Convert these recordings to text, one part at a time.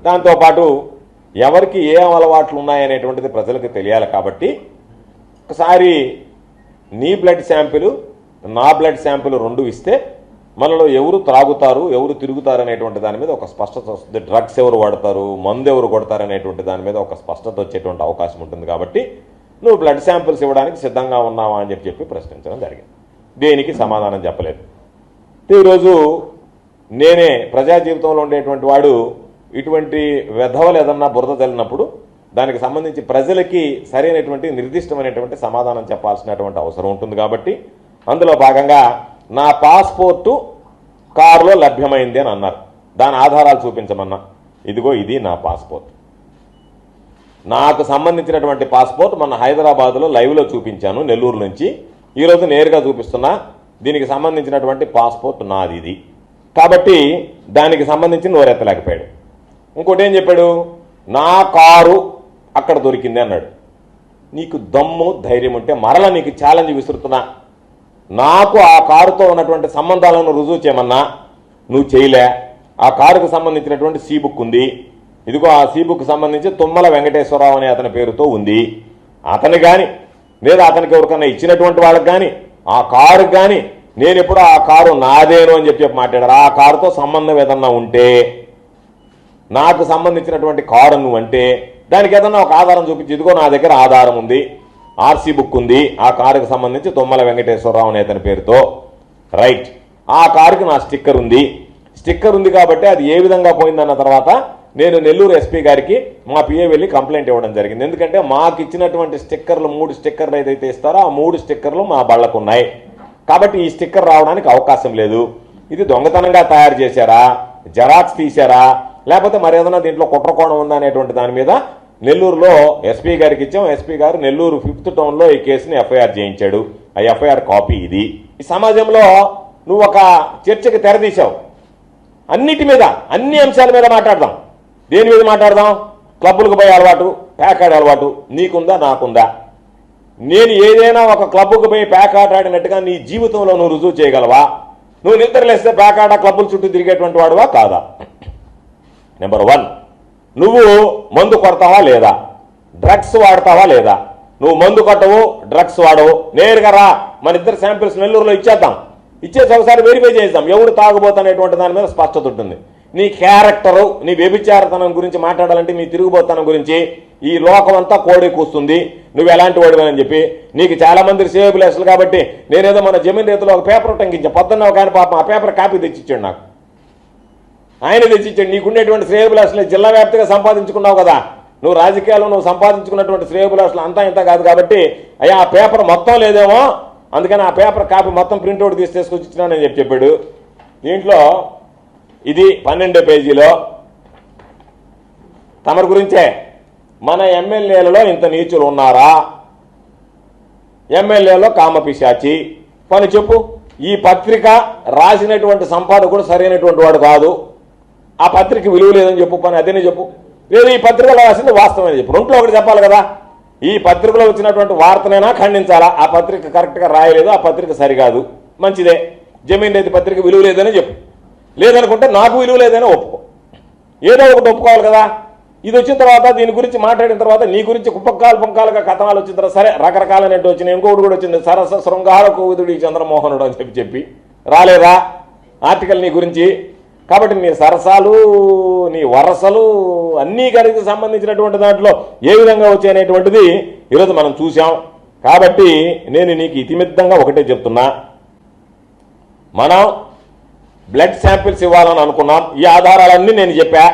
దాంతోపాటు ఎవరికి ఏ అలవాట్లు ఉన్నాయనేటువంటిది ప్రజలకు తెలియాలి. కాబట్టి ఒకసారి నీ బ్లడ్ శాంపిల్ నా బ్లడ్ శాంపిల్ 2 ఇస్తే మనలో ఎవరు త్రాగుతారు, ఎవరు తిరుగుతారు అనేటువంటి దాని మీద ఒక స్పష్టత వస్తుంది. డ్రగ్స్ ఎవరు వాడతారు, మందు ఎవరు కొడతారు అనేటువంటి దాని మీద ఒక స్పష్టత వచ్చేటువంటి అవకాశం ఉంటుంది. కాబట్టి నువ్వు బ్లడ్ శాంపిల్స్ ఇవ్వడానికి సిద్ధంగా ఉన్నావా అని చెప్పి ప్రశ్నించడం జరిగింది. దేనికి సమాధానం చెప్పలేదు. ఈరోజు నేనే ప్రజా జీవితంలో ఉండేటువంటి వాడు ఇటువంటి వెధవలు ఏదన్నా బురద తల్లినప్పుడు దానికి సంబంధించి ప్రజలకి సరైనటువంటి నిర్దిష్టమైనటువంటి సమాధానం చెప్పాల్సినటువంటి అవసరం ఉంటుంది. కాబట్టి అందులో భాగంగా నా పాస్పోర్టు కారులో లభ్యమైంది అని అన్నారు. దాని ఆధారాలు చూపించమన్నా. ఇదిగో ఇది నా పాస్పోర్ట్. నాకు సంబంధించినటువంటి పాస్పోర్ట్ మొన్న హైదరాబాద్లో లైవ్లో చూపించాను, నెల్లూరు నుంచి. ఈరోజు నేరుగా చూపిస్తున్నా. దీనికి సంబంధించినటువంటి పాస్పోర్ట్ నాది ఇది. కాబట్టి దానికి సంబంధించి నోరెత్తలేకపోయాడు. ఇంకోటి ఏం చెప్పాడు, నా కారు అక్కడ దొరికింది అన్నాడు. నీకు దమ్ము ధైర్యం ఉంటే మరలా నీకు ఛాలెంజ్ విసురుతున్నా. నాకు ఆ కారుతో ఉన్నటువంటి సంబంధాలను రుజువు చేయమన్నా నువ్వు చేయలే. ఆ కారుకు సంబంధించినటువంటి సీ బుక్ ఉంది. ఇదిగో ఆ సీ బుక్ సంబంధించి తుమ్మల వెంకటేశ్వరరావు అనే అతని పేరుతో ఉంది. అతను కానీ లేదా అతనికి ఎవరికన్నా ఇచ్చినటువంటి వాళ్ళకి కానీ ఆ కారు కానీ నేను ఎప్పుడు ఆ కారు నాదేను అని చెప్పి మాట్లాడారు. ఆ కారుతో సంబంధం ఏదన్నా ఉంటే, నాకు సంబంధించినటువంటి కారు నువ్వు అంటే దానికి ఏదన్నా ఒక ఆధారం చూపించి, ఇదిగో నా దగ్గర ఆధారం ఉంది, ఆర్సీ బుక్ ఉంది, ఆ కారుకు సంబంధించి తుమ్మల వెంకటేశ్వరరావు అనే అతని పేరుతో. రైట్, ఆ కారుకి నా స్టిక్కర్ ఉంది. స్టిక్కర్ ఉంది కాబట్టి అది ఏ విధంగా పోయిందన్న తర్వాత నేను నెల్లూరు ఎస్పీ గారికి మా పిఏ వెళ్ళి కంప్లైంట్ ఇవ్వడం జరిగింది. ఎందుకంటే మాకు ఇచ్చినటువంటి స్టిక్కర్లు 3 స్టిక్కర్లు ఏదైతే ఇస్తారో ఆ 3 స్టిక్కర్లు మా బళ్ళకు ఉన్నాయి. కాబట్టి ఈ స్టిక్కర్ రావడానికి అవకాశం లేదు. ఇది దొంగతనంగా తయారు చేశారా, జెరాక్స్ తీశారా, లేకపోతే మరేదైనా దీంట్లో కుట్రకోణం ఉందా అనేటువంటి దాని మీద నెల్లూరులో ఎస్పీ గారికి ఇచ్చాం. ఎస్పీ గారు నెల్లూరు 5th టౌన్లో ఈ కేసుని ఎఫ్ఐఆర్ చేయించాడు. ఆ ఎఫ్ఐఆర్ కాపీ ఇది. ఈ సమాజంలో నువ్వు ఒక చర్చకి తెరదీశావు. అన్నిటి మీద, అన్ని అంశాల మీద మాట్లాడదాం. దేని మీద మాట్లాడదాం? క్లబ్బులకు పోయే అలవాటు, ప్యాకాడే అలవాటు నీకుందా, నాకుందా? నేను ఏదైనా ఒక క్లబ్కు పోయి ప్యాకాట ఆడినట్టుగా నీ జీవితంలో నువ్వు రుజువు చేయగలవా? నువ్వు నిద్రలేస్తే ప్యాకాట క్లబ్బుల చుట్టూ తిరిగేటువంటి వాడువా కాదా? నెంబర్ 1, నువ్వు మందు కొడతావా లేదా? డ్రగ్స్ వాడతావా లేదా? నువ్వు మందు కొట్టవు, డ్రగ్స్ వాడవు, నేరుగా రా, మన ఇద్దరు శాంపిల్స్ నెల్లూరులో ఇచ్చేద్దాం. ఇచ్చేసి ఒకసారి వెరిఫై చేద్దాం ఎవరు తాగుబోతనేటువంటి దాని మీద స్పష్టత ఉంటుంది. నీ క్యారెక్టరు, నీ వ్యభిచారతనం గురించి మాట్లాడాలంటే, నీ తిరుగుబోతనం గురించి ఈ లోకం అంతా కోడి కూస్తుంది. నువ్వు ఎలాంటి వాడివని చెప్పి నీకు చాలా మంది సేవకులేసులు. కాబట్టి నేనేదో మన జమీన్ రైతులో ఒక పేపర్ టంకించా. పొద్దున్న ఒక ఆయన పాపం ఆ పేపర్ కాపీ తెచ్చిచ్చాడు నాకు. ఆయన తెచ్చిచ్చాడు. నీకుండేటువంటి శ్రేయబులాసులు జిల్లా వ్యాప్తిగా సంపాదించుకున్నావు కదా. నువ్వు రాజకీయాల్లో నువ్వు సంపాదించుకున్నటువంటి శ్రేయబులాసులు అంతా ఇంత కాదు. కాబట్టి అయ్యా ఆ పేపర్ మొత్తం లేదేమో, అందుకని ఆ పేపర్ కాపీ మొత్తం ప్రింట్అవుట్ తీసుకొచ్చి ఇచ్చినానని చెప్పాడు. దీంట్లో ఇది 12 పేజీలో తమరి గురించే. మన ఎమ్మెల్యేలలో ఇంత నీచులు ఉన్నారా? ఎమ్మెల్యేలో కామపిశాచి పని చెప్పు. ఈ పత్రిక రాసినటువంటి సంపాదకుడు సరైనటువంటి వాడు కాదు, ఆ పత్రిక విలువ లేదని చెప్పు. పని అదేనే చెప్పు. లేదు ఈ పత్రికలో రాసింది వాస్తవమని చెప్పు. రెంట్లో ఒకటి చెప్పాలి కదా. ఈ పత్రికలో వచ్చినటువంటి వార్తనైనా ఖండించాలా. ఆ పత్రిక కరెక్ట్గా రాయలేదు, ఆ పత్రిక సరికాదు, మంచిదే. జమీన్ రైతు పత్రిక విలువ లేదని చెప్పు. లేదనుకుంటే నాకు విలువ లేదని ఒప్పుకో. ఏదో ఒకటి ఒప్పుకోవాలి కదా. ఇది వచ్చిన తర్వాత దీని గురించి మాట్లాడిన తర్వాత నీ గురించి పుంకాలుగా కథనాలు వచ్చిన తర్వాత సరే రకరకాలనేట్టు వచ్చినాయి. ఇంకొకటి కూడా వచ్చింది, సరస శృంగార కోవిదుడి చంద్రమోహనుడు అని చెప్పి రాలేదా ఆర్టికల్ నీ గురించి. కాబట్టి నీ సరసాలు, నీ వరసలు అన్నీ గారికి సంబంధించినటువంటి దాంట్లో ఏ విధంగా వచ్చాయనేటువంటిది ఈరోజు మనం చూసాం. కాబట్టి నేను నీకు ఇతిమిద్దంగా ఒకటే చెప్తున్నా, మనం బ్లడ్ శాంపిల్స్ ఇవ్వాలని అనుకున్నాం. ఈ ఆధారాలన్నీ నేను చెప్పా.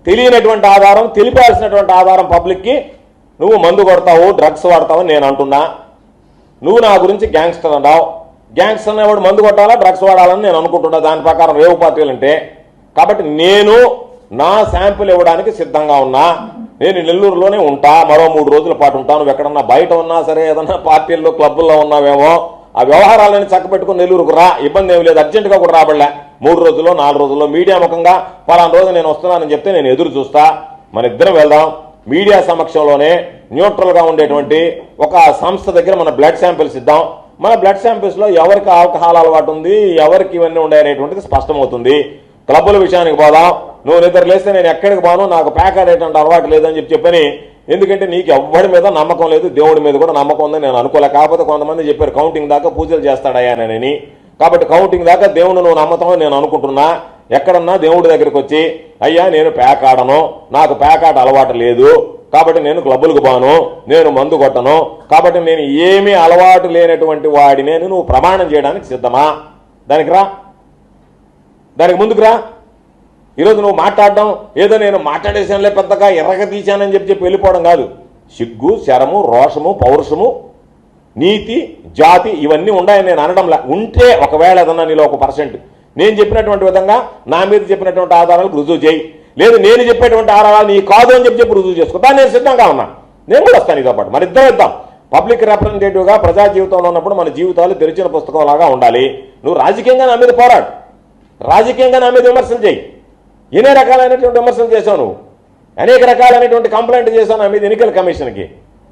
తెలియనటువంటి ఆధారం, తెలిపాల్సినటువంటి ఆధారం పబ్లిక్కి నువ్వు మందు కొడతావు, డ్రగ్స్ వాడతావు నేను అంటున్నా. నువ్వు నా గురించి గ్యాంగ్స్టర్ అన్నావు. గ్యాంగ్స్టర్ అనేవాడు మందు కొట్టాలా, డ్రగ్స్ వాడాలని నేను అనుకుంటున్నా. దాని ప్రకారం రేవు పార్టీలు అంటే. కాబట్టి నేను నా శాంపిల్ ఇవ్వడానికి సిద్ధంగా ఉన్నా. నేను నెల్లూరులోనే ఉంటా, మరో 3 రోజుల పాటు ఉంటాను. నువ్వు ఎక్కడన్నా బయట ఉన్నా సరే, ఏదన్నా పార్టీల్లో క్లబ్బుల్లో ఉన్నావేమో, ఆ వ్యవహారాలను చక్కబెట్టుకుని నెల్లూరుకు రా, ఇబ్బంది ఏమి లేదు. అర్జెంటుగా కూడా రాబడలే. 3 రోజుల్లో 4 రోజుల్లో మీడియా ముఖంగా పలానా రోజు నేను వస్తున్నానని చెప్తే నేను ఎదురు చూస్తా. మన ఇద్దరం వెళ్దాం. మీడియా సమక్షంలోనే న్యూట్రల్గా ఉండేటువంటి ఒక సంస్థ దగ్గర మన బ్లడ్ శాంపిల్స్ ఇద్దాం. మన బ్లడ్ శాంపిల్స్లో ఎవరికి ఆల్కహాల్ అలవాటు ఉంది, ఎవరికి ఇవన్నీ ఉన్నాయనేటువంటిది స్పష్టమవుతుంది. క్లబ్బుల విషయానికి పోదాం. నువ్వు నిద్ర లేస్తే నేను ఎక్కడికి పోను, నాకు పేకాడేటువంటి అలవాటు లేదని చెప్పని. ఎందుకంటే నీకు ఎవ్వడి మీద నమ్మకం లేదు, దేవుడి మీద కూడా నమ్మకం ఉందని నేను అనుకోలే. కాకపోతే కొంతమంది చెప్పారు కౌంటింగ్ దాకా పూజలు చేస్తాడయ్యానని. కాబట్టి కౌంటింగ్ దాకా దేవుడు నువ్వు నమ్మతామని నేను అనుకుంటున్నా. ఎక్కడన్నా దేవుడి దగ్గరికి వచ్చి అయ్యా నేను పేకాడను, నాకు పేకాట అలవాటు లేదు, కాబట్టి నేను క్లబ్బులకు పోను, నేను మందు కొట్టను, కాబట్టి నేను ఏమీ అలవాటు లేనటువంటి వాడిని నువ్వు ప్రమాణం చేయడానికి సిద్ధమా? దానికి రా, దానికి ముందుకు రా. ఈరోజు నువ్వు మాట్లాడడం ఏదో నేను మాట్లాడేసానులే పెద్దగా ఎర్రగా తీశానని చెప్పి వెళ్ళిపోవడం కాదు. సిగ్గు, శరము, రోషము, పౌరుషము, నీతి, జాతి ఇవన్నీ ఉన్నాయని నేను అనడంలా. ఉంటే ఒకవేళ ఏదన్నా నీలో 1% నేను చెప్పినటువంటి విధంగా నా మీద చెప్పినటువంటి ఆధారాలకు రుజువు చేయి. లేదు నేను చెప్పేటువంటి ఆధారాలు నీ కాదు అని చెప్పి రుజువు చేసుకో. దాన్ని నేను సిద్ధంగా ఉన్నా, నేను కూడా వస్తాను నీతో పాటు. మరి ఇద్దరం ఇద్దాం. పబ్లిక్ రిప్రజెంటేటివ్గా ప్రజా జీవితంలో ఉన్నప్పుడు మన జీవితాలు తెరిచిన పుస్తకంలాగా ఉండాలి. నువ్వు రాజకీయంగా నా మీద పోరాడు, రాజకీయంగా నా మీద విమర్శలు చేయి. ఎన్ని రకాలైనటువంటి విమర్శలు చేశావు నువ్వు, అనేక రకాలైనటువంటి కంప్లైంట్ చేశావు నా మీద ఎన్నికల కమిషన్కి.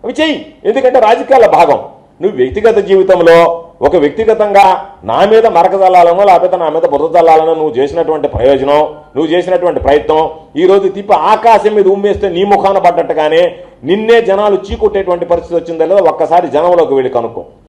అవి చెయ్యి, ఎందుకంటే రాజకీయాల భాగం. నువ్వు వ్యక్తిగత జీవితంలో ఒక వ్యక్తిగతంగా నా మీద మరక చల్లాలనో లేకపోతే నా మీద బురద చల్లాలనో నువ్వు చేసినటువంటి ప్రయోజనం, నువ్వు చేసినటువంటి ప్రయత్నం ఈరోజు తిప్పి ఆకాశం మీద ఉమ్మేస్తే నీ ముఖాన పడ్డట్టుగానే నిన్నే జనాలు చీకొట్టేటువంటి పరిస్థితి వచ్చిందో లేదో ఒక్కసారి జనంలోకి వెళ్ళి కనుక్కో.